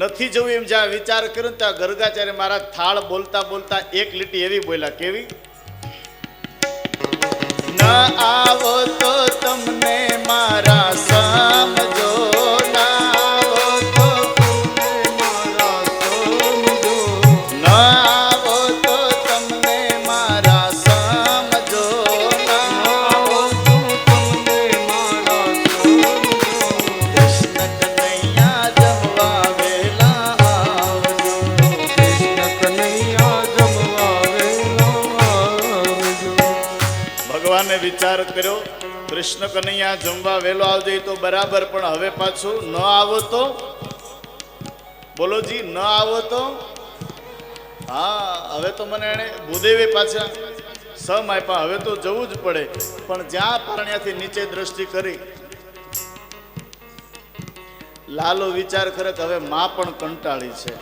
નથી જવું. એમ જ્યાં વિચાર કર્યો ત્યાં ગર્ગાચાર્ય મહારાજ થાળ બોલતા બોલતા એક લીટી એવી બોલ્યા, કેવી? આવો તો તમને મારા સમજો, ના આવો તો તમને મારા સમજો, ના આવો તો તમને મારા સમજો, ના આવો તો તમને મારા સમજો. કૃષ્ણ કનૈયા જમવા વેલા આવજો, કૃષ્ણ કનૈયા જમવા વેલા આવજો. ભગવાને વિચાર કર્યો, કૃષ્ણ કનૈયા જમવા વેલો આવજે તો બરાબર, પણ હવે પાછું ન આવો તો બોલો જી, ન આવો તો હા, હવે તો મને એને ભૂદેવે પાછા સમ આપ્યા, હવે તો જવું જ પડે. પણ જ્યાં પારણ્યાથી નીચે દ્રષ્ટિ કરી, લાલો વિચાર કરે કે હવે માં પણ કંટાળી છે.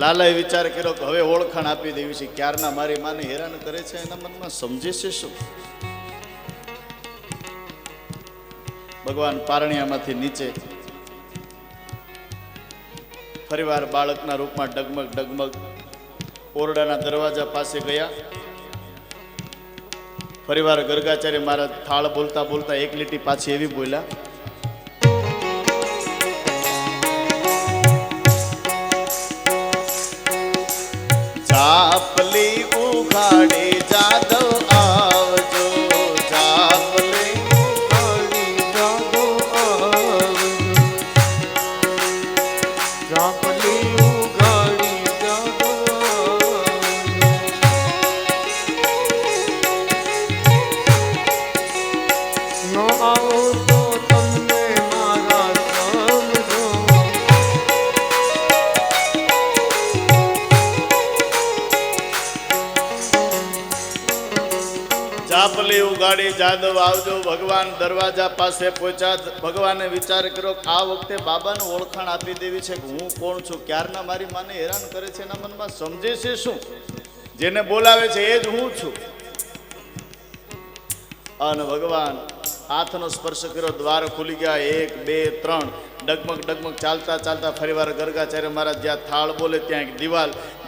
લાલાએ વિચાર કર્યો કે હવે ઓળખાણ આપી દેવી છે, ક્યારના મારી માને હેરાન કરે છે, એના મનમાં સમજે છે શું? ભગવાન પારણિયામાંથી નીચે ફરીવાર બાળકના રૂપમાં ડગમગ ડગમગ ઓરડાના દરવાજા પાસે ગયા. ફરીવાર ગર્ગાચાર્ય મહારાજ થાળ બોલતા બોલતા એક લીટી પાછી એવી બોલ્યા, જાપલી ઉઘાડી જાદવ આવજો, જાપલી ઉઘાડી જાદવ આવજો, જાપલી ઉઘાડી જાદવ આવજો. ન આવો તો તમને મારા સમજો, જાપલી ઉગાડી જાદવ આવજો. ભગવાન દરવાજા પાસે પહોંચ્યા. ભગવાને વિચાર કર્યો કે આ વખતે બાબાને ઓળખાણ આપી દેવી છે કે હું કોણ છું, ક્યારના મારી માને હેરાન કરે છે, એના મનમાં સમજે છે શું? જેને બોલાવે છે એ જ હું છું. અને ભગવાન હાથનો સ્પર્શ કર્યો, દ્વાર ખુલી ગયા. 1 2 3 ડગમગ ડગમગ ચાલતા ચાલતા ફરીવાર ગર્ગાચાર્ય મહારાજ જ્યાં થાળ બોલે ત્યાં એક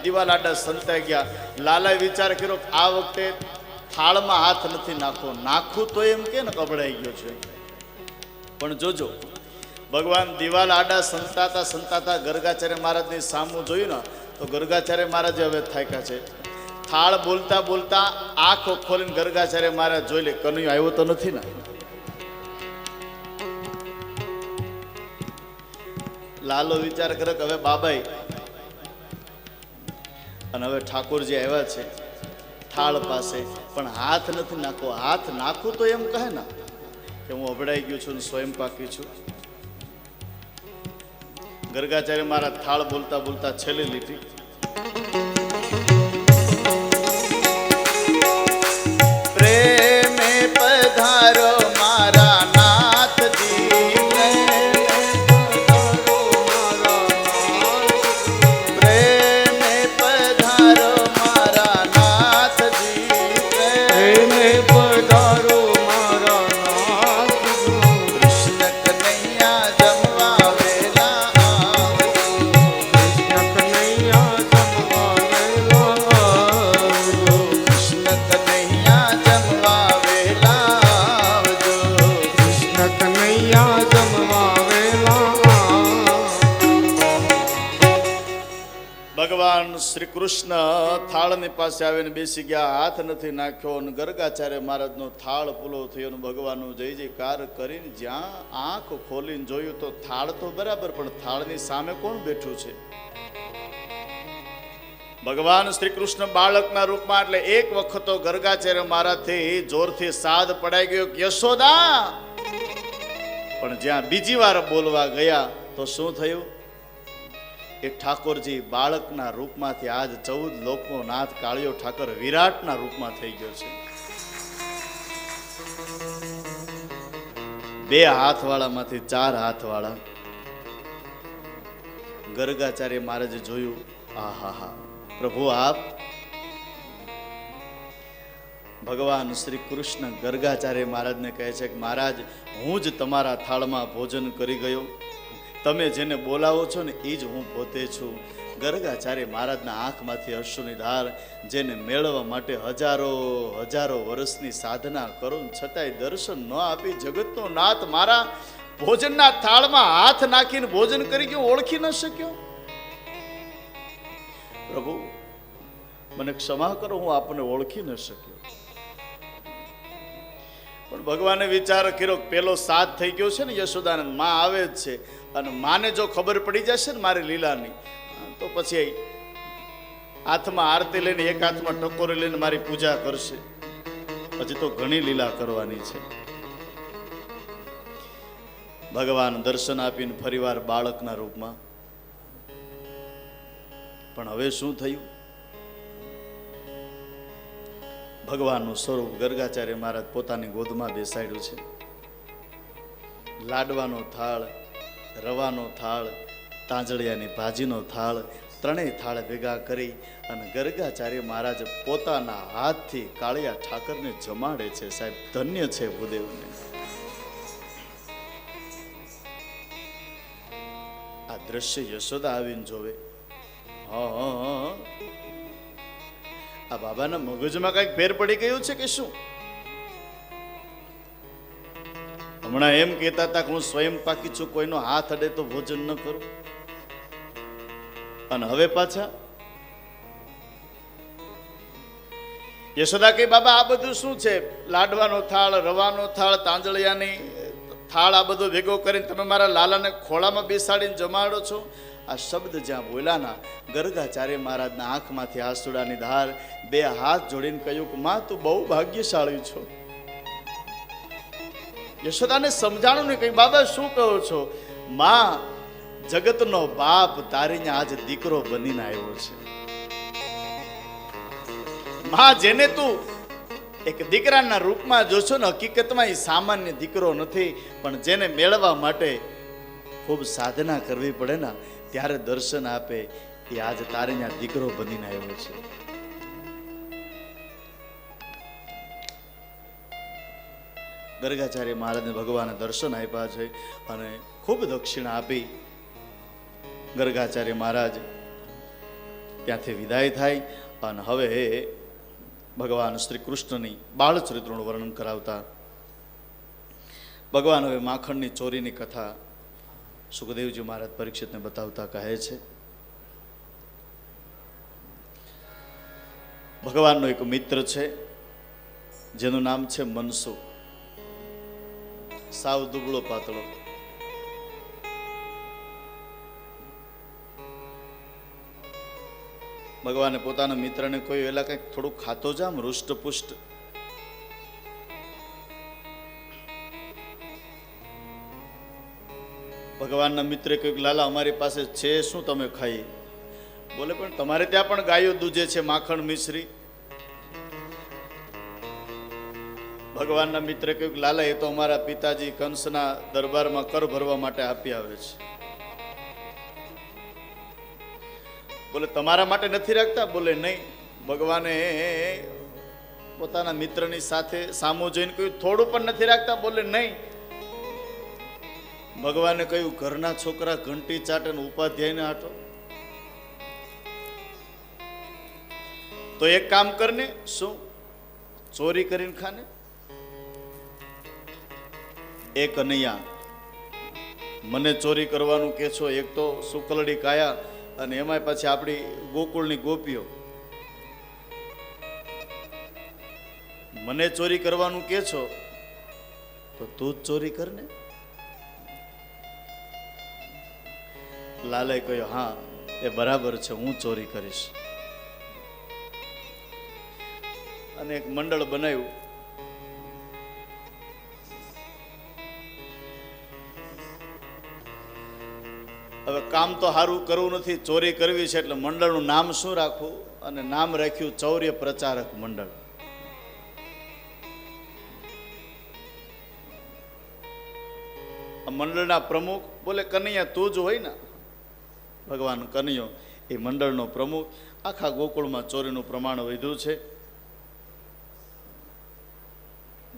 દિવાલ આડા સંતાઈ ગયા. લાલાએ વિચાર કર્યો કે આ વખતે થાળમાં હાથ નથી નાખું તો એમ કે ને કબડાઈ ગયો છે. પણ જોજો, ભગવાન દિવાલ આડા સંતાતા ગર્ગાચાર્ય મહારાજની સામું જોયું ને તો ગર્ગાચાર્ય મહારાજ હવે થાક્યા છે. થાળ બોલતા બોલતા આંખો ખોલીને ગર્ગાચાર્ય મહારાજ જોઈ લે, કનૈયો આવ્યો તો નથી ને. લાલો વિચાર કરે કે હવે બાબાઈ અને હવે ઠાકોરજી આવ્યા છે થાળ પાસે, પણ હાથ નથી હાથ નાખું તો એમ કહે ને કે હું અભડાઈ ગયો છું ને સ્વયં પાકી છું. ગર્ગાચાર્ય મહારાજ થાળ બોલતા બોલતા છેલ્લી લીટી, પ્રેમે પધારો મારા નાથજી, પ્રેમે પધારો મારા નાથજી, પ્રેમે પધારો મારા નાથજી. કૃષ્ણ કનૈયા જમવા વેલા આવજો, કૃષ્ણ કનૈયા જમવા વેલા આવજો, કૃષ્ણ કનૈયા જમવા વેલા આવજો, કૃષ્ણ કનૈયા જમવા વેલા આવજો. ભગવાન શ્રી કૃષ્ણ થાળની પાસે આવીને બેસી ગયા. હાથ નથી નાખ્યો અને ગર્ગાચાર્ય મહારાજનો થાળ પૂરો થયો અને ભગવાનનો જય જયકાર કરીને જ્યાં આંખ ખોલીને જોયું તો થાળ તો બરાબર, પણ થાળની સામે કોણ બેઠું છે? ભગવાન શ્રી કૃષ્ણ બાળકના રૂપમાં. એટલે એક વખત તો ગર્ગાચાર્ય મહારાજથી જોરથી સાદ પડાઈ ગયો કે યશોદા, પણ જ્યાં બીજી વાર બોલવા ગયા તો શું થયું? એ ઠાકોરજી બાળકના રૂપમાંથી આજ 14 લોકનો નાથ કાળિયો ઠાકર વિરાટના રૂપમાં થઈ ગયો છે. 2 હાથવાળામાંથી 4 હાથવાળા. ગર્ગાચાર્ય મહારાજે જોયું, આહા પ્રભુ આપ. ભગવાન શ્રી કૃષ્ણ ગર્ગાચાર્ય મહારાજને કહે છે કે મહારાજ, હું જ તમારા થાળમાં ભોજન કરી ગયો, તમે જેને બોલાવો છો ને એ જ હું પોતે છું. ગરગાચાર્ય મહારાજના આંખમાંથી અશ્રુની ધાર, જેને મેળવવા માટે હજારો હજારો વર્ષની સાધના કરો છતાંય દર્શન ન આપી જગતનો નાથ મારા ભોજનના થાળમાં હાથ નાખીને ભોજન કરી ગયો, ઓળખી ન શક્યો. પ્રભુ મને ક્ષમા કરો, હું આપને ઓળખી ન શક્યો. પણ ભગવાને વિચાર કર્યો, પેલો સાથ થઈ ગયો છે ને યશોદાનંદ, માં આવે જ છે, અને માને જો ખબર પડી જશે ને મારી લીલાની, તો પછી હાથમાં આરતી લઈને એક હાથમાં ટકોરી લઈને મારી પૂજા કરશે. પછી તો ઘણી લીલા કરવાની છે. ભગવાન દર્શન આપીને ફરીવાર બાળકના રૂપમાં. પણ હવે શું થયું? ભગવાનનું સ્વરૂપ ગર્ગાચાર્ય મહારાજ પોતાની ગોદમાં બેસાડ્યું છે. લાડવાનો થાળ, રવાનો થાળ, તાંજળિયાની ભાજીનો થાળ, ત્રણેય થાળ ભેગા કરી અને ગર્ગાચાર્ય મહારાજ પોતાના હાથથી કાળિયા ઠાકરને જમાડે છે. સાહેબ, ધન્ય છે ભૂદેવને. આ દ્રશ્ય યશોદા આવીને જોવે, આ બાબાના મગજમાં કઈક ફેર પડી ગયું છે કે શું? હમણાં એમ કહેતા હતા કે હું સ્વયં પાકી છું, કોઈનો હાથ અડે તો ભોજન ન કરું, અને હવે પાછા યશોદા કે બાબા આ બધું શું છે? લાડવાનો થાળ, રવાનો થાળ, તાંજળિયાની થાળ, આ બધો ભેગો કરીને તમે મારા લાલાને ખોળામાં બેસાડીને જમાડો છો. આ શબ્દ જ્યાં બોલાના, ગર્ગાચાર્ય મહારાજના આંખમાંથી આંસુડાની ધાર, બે હાથ જોડીને કહ્યું કે માં તું બહુ ભાગ્યશાળી છો. યશોદાને સમજાણું ને કઈ, બાબા શું કહો છો? માં, જગતનો બાપ તારીને આજ દીકરો બનીને આવ્યો છે. માં, જેને તું એક દીકરાના રૂપમાં જોશો ને, હકીકતમાં એ સામાન્ય દીકરો નથી, પણ જેને મેળવવા માટે ખૂબ સાધના કરવી પડે ને ત્યારે દર્શન આપે, એ આજ તારે ત્યાં દીકરો બનીને આવ્યો છે. ગર્ગાચાર્ય મહારાજને ભગવાને દર્શન આપ્યા છે અને ખૂબ દક્ષિણા આપી ગર્ગાચાર્ય મહારાજ ત્યાંથી વિદાય થાય. અને હવે ભગવાન શ્રી કૃષ્ણની બાળ ચરિત્રનું વર્ણન કરાવતા ભગવાન હવે માખણની ચોરીની કથા સુખદેવજી મહારાજ પરીક્ષિતને બતાવતા કહે છે, ભગવાનનો એક મિત્ર છે જેનું નામ છે મનસુખ. સાવ દુબળો પાતળો. ભગવાને પોતાના મિત્રને કહ્યું, એલા કંઈક થોડું ખાતો જામ, હૃષ્ટપુષ્ટ. ભગવાનના મિત્રે કહ્યું, લાલા અમારી પાસે છે શું, તમે ખાઈ? બોલે, પણ તમારે ત્યાં પણ ગાયો દૂધે છે, માખણ મિશ્રી. ભગવાનના મિત્રે કહ્યું, લાલા એ તો અમારા પિતાજી કંસના દરબારમાં કર ભરવા માટે આપી આવે છે. બોલે, તમારા માટે નથી રાખતા? બોલે, નહીં. ભગવાને પોતાના મિત્રની સાથે સામો જોઈને કહ્યું, થોડું પણ નથી રાખતા? બોલે, નહીં. ભગવાને કહ્યું, ઘરના છોકરા ઘંટી ચાટે ને ઉપાધ્યાયને આટો. તો એક કામ કરને, શું? ચોરી કરીને ખાને. એ કનૈયા, મને ચોરી કરવાનું કે છો? એક તો સુકલડી કાયા અને એમાંય પાછી આપણી ગોકુળની ગોપીઓ. મને ચોરી કરવાનું કે છો તો તું જ ચોરી કરને. લાલે કહ્યું, હા એ બરાબર છે, હું ચોરી કરીશ. અને એક મંડળ બનાવ્યું. હવે કામ તો સારું કરવું નથી, ચોરી કરવી છે, એટલે મંડળનું નામ શું રાખવું? અને નામ રાખ્યું ચૌર્ય પ્રચારક મંડળ. મંડળના પ્રમુખ બોલે, કનૈયા તું જ હોય ને? ભગવાન કનૈયો એ મંડળનો પ્રમુખ. આખા ગોકુળમાં ચોરીનું પ્રમાણ વધ્યું છે.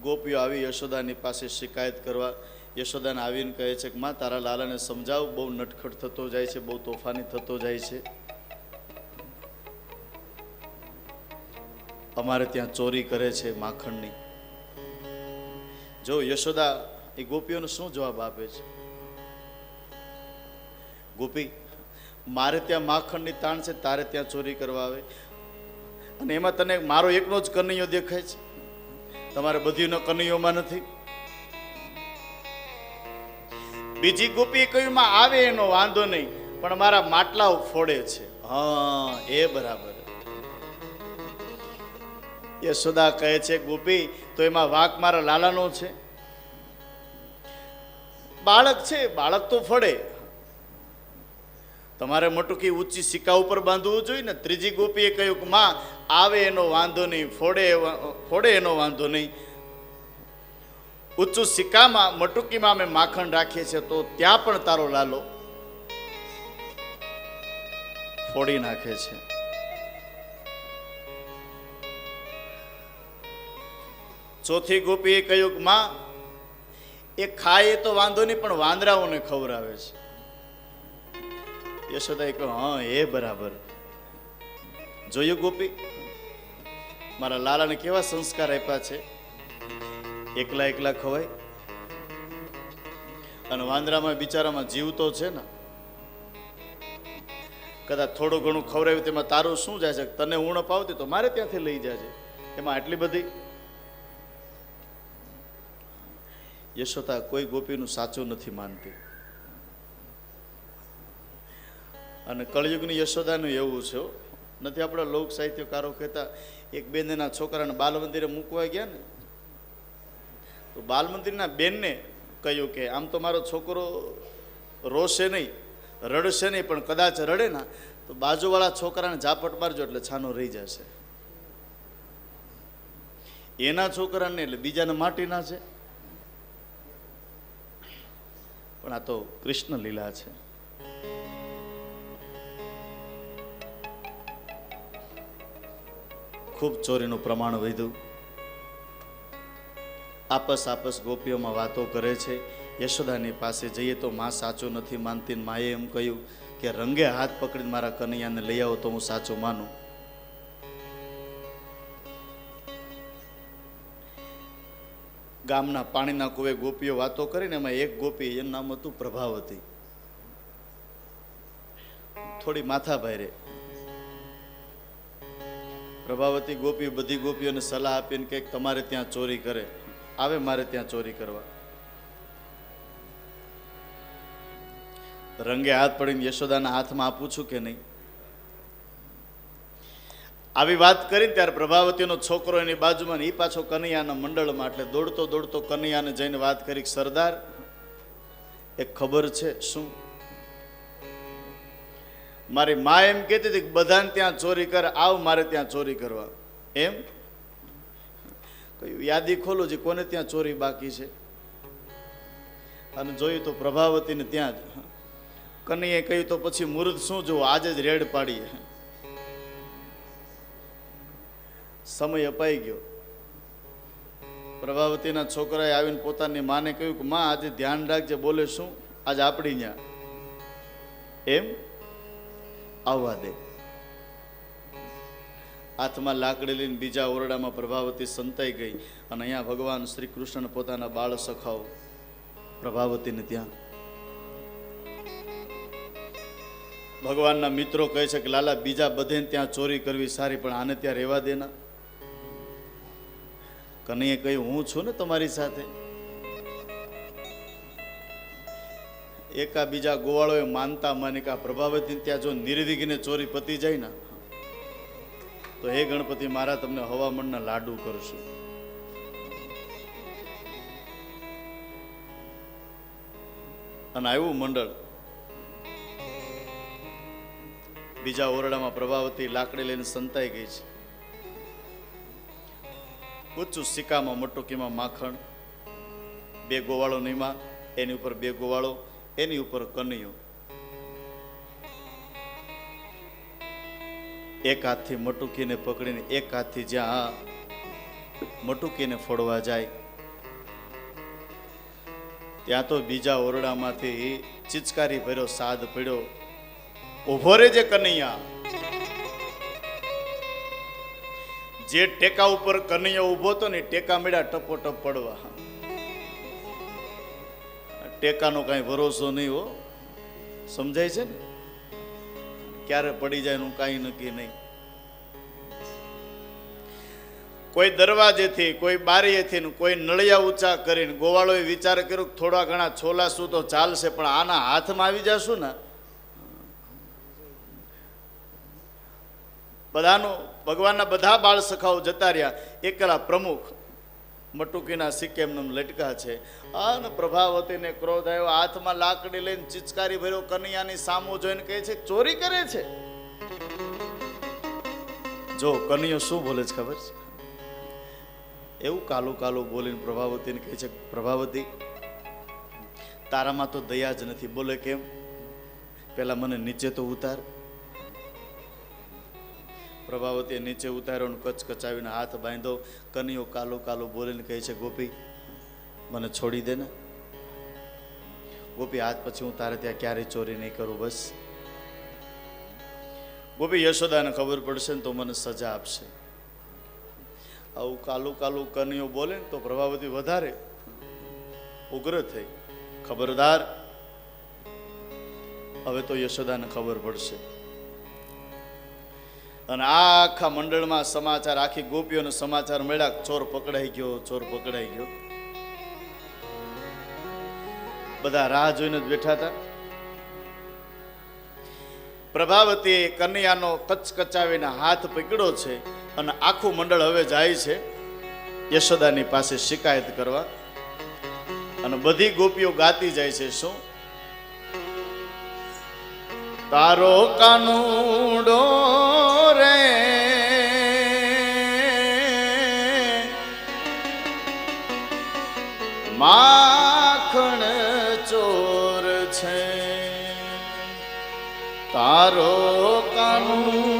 ગોપીઓ આવી યશોદાની પાસે શિકાયત કરવા. યશોદાને આવીને કહે છે કે માં, તારા લાલાને સમજાવ, બહુ નટખટ થતો જાય છે, બહુ તોફાની થતો જાય છે. અમારે ત્યાં ચોરી કરે છે માખણની. જો યશોદા એ ગોપીઓનો શું જવાબ આપે છે. ગોપી, મારે ત્યાં માખણની તાણ છે, તારે ત્યાં ચોરી કરવા આવે, અને એમાં તને મારો એકનો જ કનૈયો દેખાય છે, તમારે બધીનો કનૈયોમાં નથી. બીજી ગોપીએ કહ્યું, માં આવે એનો વાંધો નહીં, પણ મારા માટલાઓ ફોડે છે. હા, એ બરાબર. યશોદા કહે છે, ગોપી, તો એમાં વાંક મારા લાલાનો છે. બાળક છે, બાળક તો ફોડે, તમારે મટુકી ઊંચી સિક્કા ઉપર બાંધવું જોઈએ ને. ત્રીજી ગોપીએ કહ્યું કે માં, આવે એનો વાંધો નહીં, ફોડે એનો વાંધો નહીં, ઊંચું સિક્કામાં મટુકીમાં અમે માખણ રાખીએ છીએ, તો ત્યાં પણ તારો લાલો ફોડી નાખે છે. ચોથી ગોપીએ કહ્યું કે માં, એ ખાય તો વાંધો નહીં, પણ વાંદરાઓને ખવડાવે છે. યશોદાએ કહ્યું, હા, એ બરાબર. જોયું ગોપી, મારા લાલાને કેવા સંસ્કાર આપ્યા છે. એકલા એકલા ખવાય, અને વાંદરામાં બિચારામાં જીવ તો છે ને. કદાચ થોડું ઘણું ખવડાવ્યું તેમાં તારું શું જાય છે. તને ઉણપ આવતી તો મારે ત્યાંથી લઈ જાય છે, એમાં આટલી બધી. યશોદા કોઈ ગોપીનું સાચું નથી માનતી. અને કળયુગની યશોદાનું એવું છે. નથી આપણા લોક સાહિત્યકારો કહેતા, એક બેન એના છોકરાને બાલ મંદિરે મૂકવા ગયા ને, તો બાલ મંદિરના બેનને કહ્યું કે આમ તો મારો છોકરો રોશે નહીં, રડશે નહીં, પણ કદાચ રડે ના તો બાજુવાળા છોકરાને ઝાપટ મારજો એટલે છાનો રહી જશે. એના છોકરાને એટલે બીજાને માટીના છે. પણ આ તો કૃષ્ણ લીલા છે. ખૂબ ચોરીનું પ્રમાણ વધ્યું. આપસ ગોપીઓમાં વાતો કરે છે. યશોદાની પાસે જઈએ તો માં સાચું નથી માનતી. માએ એમ કહ્યું કે રંગે હાથ પકડીને મારા કનૈયાને લઈ આવો તો હું સાચું માનું. ગામના પાણીના કુવે ગોપીઓ વાતો કરીને એમાં એક ગોપી, એનું નામ હતું પ્રભાવતી, થોડી માથા ભારે. પ્રભાવતી ગોપી બધી ગોપીઓને સલાહ આપીને કે તમારે ત્યાં ચોરી કરે, આવે મારે ત્યાં ચોરી કરવા. રંગે હાથ પડીને યશોદાના હાથમાં આપું છું કે નહીં. આવી વાત કરીને ત્યારે પ્રભાવતીનો છોકરો એની બાજુમાં, એ પાછો કનૈયાના મંડળમાં, એટલે દોડતો દોડતો કનૈયાને જઈને વાત કરી, સરદાર એક ખબર છે. શું? મારી મા એમ કહેતી હતી કે બધાને ત્યાં ચોરી કર, આવ મારે ત્યાં ચોરી કરવા. એમ કહ્યું, યાદી ખોલો જે કોને ત્યાં ચોરી બાકી છે. અને જોયું તો પ્રભાવતીને ત્યાં જ. કનૈયાએ કહ્યું તો પછી મુહૂર્ત શું જોવું, આજે જ રેડ પાડીએ. સમય અપાઈ ગયો. પ્રભાવતીના છોકરાએ આવીને પોતાની માને કહ્યું કે માં, આજે ધ્યાન રાખજે. બોલે શું? આજે આપણી ત્યાં. એમ આવવા દે. હાથમાં લાકડી લઈને બીજા ઓરડામાં પ્રભાવતી સંતાઈ ગઈ. અને અહીંયા ભગવાન શ્રી કૃષ્ણ પોતાના બાળ સખાઓ પ્રભાવતીને ત્યાં. ભગવાનના મિત્રો કહે છે કે લાલા, બીજા બધે ત્યાં ચોરી કરવી સારી, પણ આને ત્યાં રહેવા દેના. કનૈયે કહ્યું, હું છું ને તમારી સાથે. એકા બીજા ગોવાળોએ માનતા માની કે પ્રભાવતી ત્યાં જો નિર્વિઘ્ને ચોરી પતી જાય ને તો હે ગણપતિ મહારાજ તમને હવામણના લાડુ કરશું. અને આવ્યું મંડળ. બીજા ઓરડામાં પ્રભાવતી લાકડી લઈને સંતાઈ ગઈ છે. ઊંચું સિક્કામાં મટુકીમાં માખણ, બે ગોવાળો નીમાં, એની ઉપર બે ગોવાળો, એની ઉપર કનૈયો. એક હાથથી મટુકીને પકડીને એક હાથથી જ્યાં મટુકીને ફોડવા જાય ત્યાં તો બીજા ઓરડામાંથી ચિચકારી ભર્યો સાદ પડ્યો, ઉભો રે જે કનૈયા. જે ટેકા ઉપર કનૈયો ઉભો હતો ને ટેકા મળ્યા ટપોટપ પડવા. ટેકાનો કઈ ભરોસો નહીં હો, સમજાય છે ને? ક્યારે પડી જાય એનું કાંઈ નક્કી નહીં. કોઈ દરવાજેથી, કોઈ બારીએથી, કોઈ નળિયા ઊંચા કરીને ગોવાળોએ વિચાર કર્યો કે થોડા ઘણા છોલાશું તો ચાલશે, પણ આના હાથમાં આવી જશું ને બધાનું, ભગવાનના બધા બાળ સખાઓ જતા રહ્યા, એકલા પ્રમુખ મટુકીના સિક્કે એમને લટકા છે. અને પ્રભાવતીને ક્રોધ આવ્યો, હાથમાં લાકડી લઈને ચિચકારી ભર્યો કનૈયાની સામું જોઈને કહે છે ચોરી કરે છે. જો કનૈયો શું બોલે છે ખબર છે? એવું કાલું કાલું બોલીને પ્રભાવતીને કહે છે, પ્રભાવતી તારામાં તો દયા જ નથી. બોલે કેમ? પેલા મને નીચે તો ઉતાર. પ્રભાવતીએ નીચે ઉતાર્યો, કચકચાવીને હાથ બાંધ્યો. કનૈયો કાલું કાલું બોલીને કહે છે, ગોપી મને છોડી દે ને ગોપી, આજ પછી હું તારે ત્યાં ક્યારેય ચોરી નહીં કરું. બસ ગોપી, યશોદાને ખબર પડશે ને તો મને સજા આપશે. આવું કાલું કાલું કનૈયો બોલે ને તો પ્રભાવતી વધારે ઉગ્ર થઈ. ખબરદાર, હવે તો યશોદાને ખબર પડશે. અને આખા મંડળમાં સમાચાર, આખી ગોપીઓને સમાચાર મળ્યા, ચોર પકડાઈ ગયો, ચોર પકડાઈ ગયો. બધા રાહ જોઈને જ બેઠા હતા. પ્રભાવતીએ કનૈયાનો કચકચાવીને હાથ પકડ્યો છે અને આખું મંડળ હવે જાય છે યશોદાની પાસે શિકાયત કરવા. અને બધી ગોપીઓ ગાતી જાય છે, શું? તારો કાનુડો રે માખણ ચોર છે, તારો કાનુડો